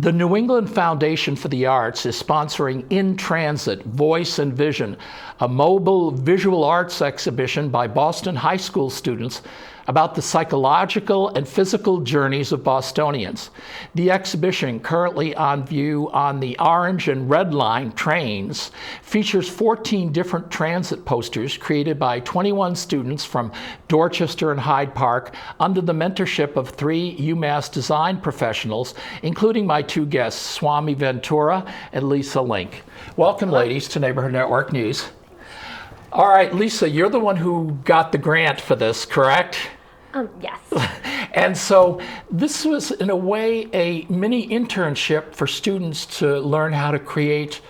The New England Foundation for the Arts is sponsoring In Transit, Voice and Vision, a mobile visual arts exhibition by Boston high school students about the psychological and physical journeys of Bostonians. The exhibition, currently on view on the Orange and Red Line trains, features 14 different transit posters created by 21 students from Dorchester and Hyde Park under the mentorship of 3 UMass design professionals, including my 2 guests, Suamy Ventura and Lisa Link. Welcome, ladies, to Neighborhood Network News. All right, Lisa, you're the one who got the grant for this, correct? Yes. And so this was, in a way, a mini internship for students to learn how to create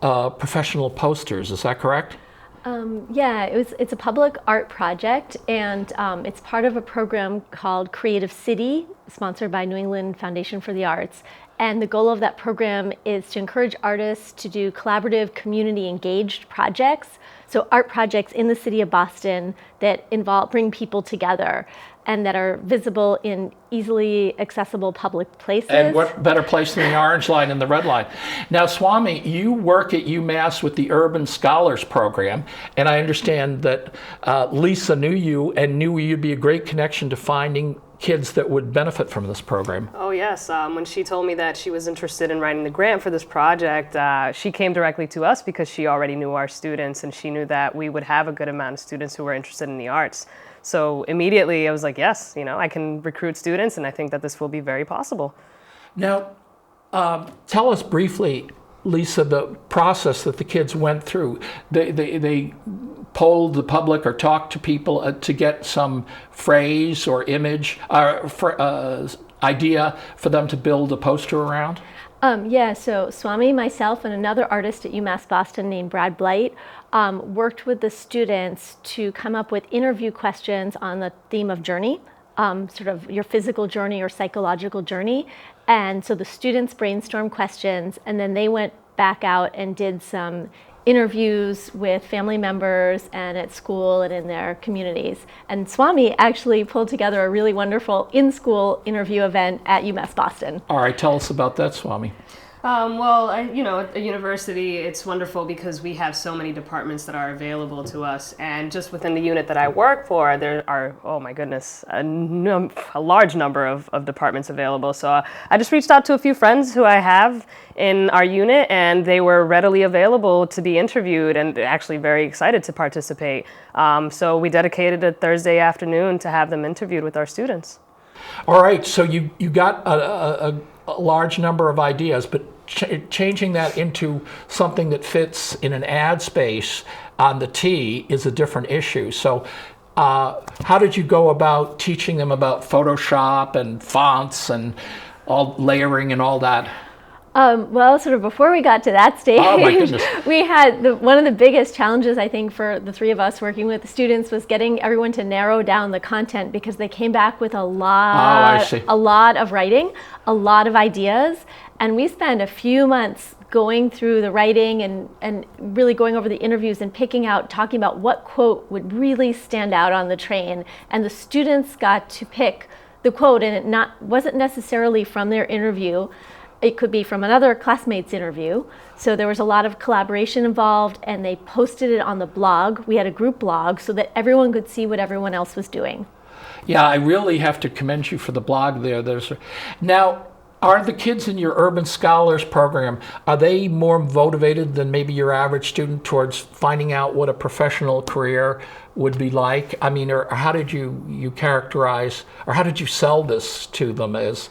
professional posters. Is that correct? Yeah, it's a public art project, and it's part of a program called Creative City, sponsored by New England Foundation for the Arts. And the goal of that program is to encourage artists to do collaborative, community-engaged projects. So art projects in the city of Boston that bring people together and that are visible in easily accessible public places. And what better place than the Orange Line and the Red Line? Now, Suamy, you work at UMass with the Urban Scholars Program, and I understand that Lisa knew you and knew you'd be a great connection to finding kids that would benefit from this program. Oh yes, when she told me that she was interested in writing the grant for this project, she came directly to us because she already knew our students and she knew that we would have a good amount of students who were interested in the arts. So immediately I was like, yes, I can recruit students and I think that this will be very possible. Now, tell us briefly, Lisa, the process that the kids went through. They polled the public or talked to people to get some phrase or image or idea for them to build a poster around? Yeah, so Suamy, myself, and another artist at UMass Boston named Brad Blight worked with the students to come up with interview questions on the theme of journey, sort of your physical journey or psychological journey. And so the students brainstormed questions, and then they went back out and did some interviews with family members and at school and in their communities. And Suamy actually pulled together a really wonderful in-school interview event at UMass Boston. All right, tell us about that, Suamy. Well, at a university, it's wonderful because we have so many departments that are available to us. And just within the unit that I work for, there are, oh my goodness, a large number of departments available. So I just reached out to a few friends who I have in our unit, and they were readily available to be interviewed and actually very excited to participate. So we dedicated a Thursday afternoon to have them interviewed with our students. All right, so you got a large number of ideas, but changing that into something that fits in an ad space on the T is a different issue. So how did you go about teaching them about Photoshop and fonts and all layering and all that? Well, sort of before we got to that stage, oh my goodness. We had one of the biggest challenges, I think, for the 3 of us working with the students was getting everyone to narrow down the content because they came back with a lot of writing, a lot of ideas, and we spent a few months going through the writing and really going over the interviews and talking about what quote would really stand out on the train. And the students got to pick the quote, and it wasn't necessarily from their interview. It could be from another classmate's interview. So there was a lot of collaboration involved, and they posted it on the blog. We had a group blog so that everyone could see what everyone else was doing. Yeah, I really have to commend you for the blog there. Now, are the kids in your Urban Scholars Program, are they more motivated than maybe your average student towards finding out what a professional career would be like? I mean, or how did you characterize, or how did you sell this to them as?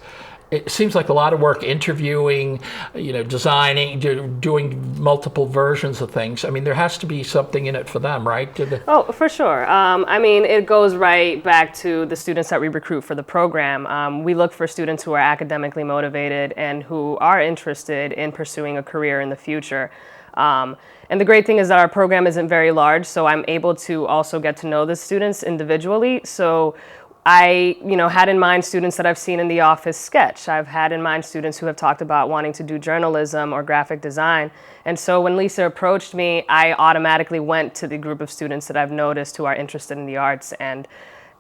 It seems like a lot of work interviewing, designing, doing multiple versions of things. I mean, there has to be something in it for them, right? Oh, for sure. I mean, it goes right back to the students that we recruit for the program. We look for students who are academically motivated and who are interested in pursuing a career in the future. And the great thing is that our program isn't very large, so I'm able to also get to know the students individually. So I, had in mind students that I've seen in the office sketch. I've had in mind students who have talked about wanting to do journalism or graphic design. And so when Lisa approached me, I automatically went to the group of students that I've noticed who are interested in the arts, and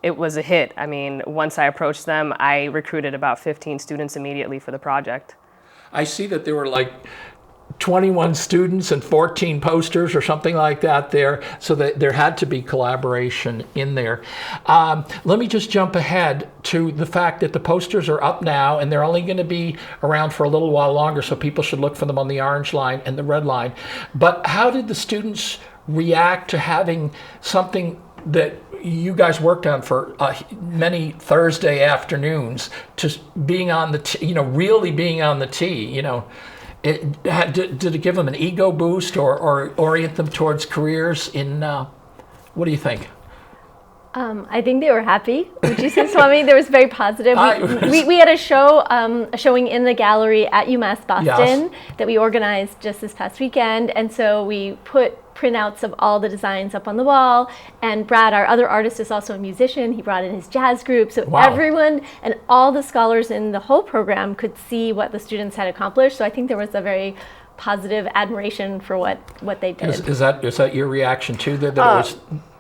it was a hit. I mean, once I approached them, I recruited about 15 students immediately for the project. I see that there were like 21 students and 14 posters or something like that there, so that there had to be collaboration in there. Let me just jump ahead to the fact that the posters are up now, and they're only going to be around for a little while longer, so people should look for them on the orange line and the red line. But how did the students react to having something that you guys worked on for many Thursday afternoons, to being on the really being on the tee? Did it give them an ego boost or orient them towards careers in, what do you think? I think they were happy, which you said, Suamy. There was very positive. We had a showing in the gallery at UMass Boston that we organized just this past weekend, and so we put printouts of all the designs up on the wall. And Brad, our other artist, is also a musician. He brought in his jazz group, so everyone and all the scholars in the whole program could see what the students had accomplished. So I think there was a very positive admiration for what they did. Is that your reaction too? That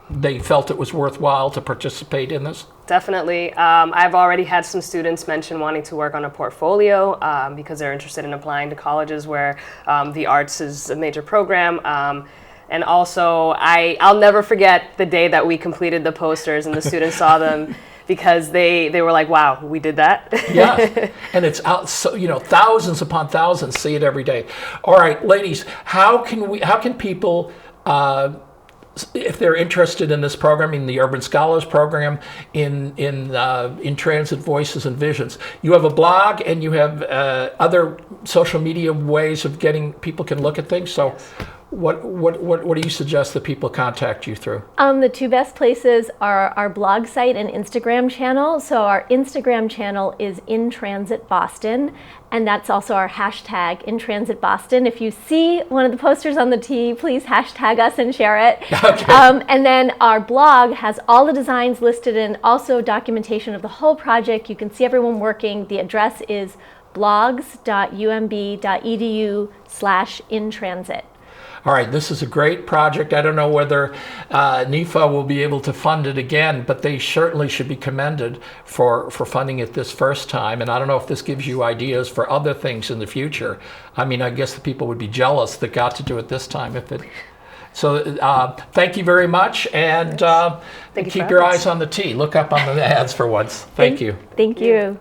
they felt it was worthwhile to participate in this? Definitely. I've already had some students mention wanting to work on a portfolio because they're interested in applying to colleges where the arts is a major program. And also, I'll never forget the day that we completed the posters and the students saw them, because they were like, wow, we did that. Yeah, and it's out, so thousands upon thousands see it every day. All right, ladies, how can people, if they're interested in this program, in the Urban Scholars Program, in Transit Voices and Visions, you have a blog and you have other social media ways of people can look at things. So, yes. What do you suggest that people contact you through? The two best places are our blog site and Instagram channel. So our Instagram channel is In Transit Boston, and that's also our hashtag In Transit Boston. If you see one of the posters on the tee, please hashtag us and share it. Okay. And then our blog has all the designs listed and also documentation of the whole project. You can see everyone working. The address is blogs.umb.edu/intransit. All right, this is a great project. I don't know whether NEFA will be able to fund it again, but they certainly should be commended for funding it this first time. And I don't know if this gives you ideas for other things in the future. I mean, I guess the people would be jealous that got to do it this time. So thank you very much, and keep your eyes on the tee. Look up on the ads for once. Thank you. Thank you.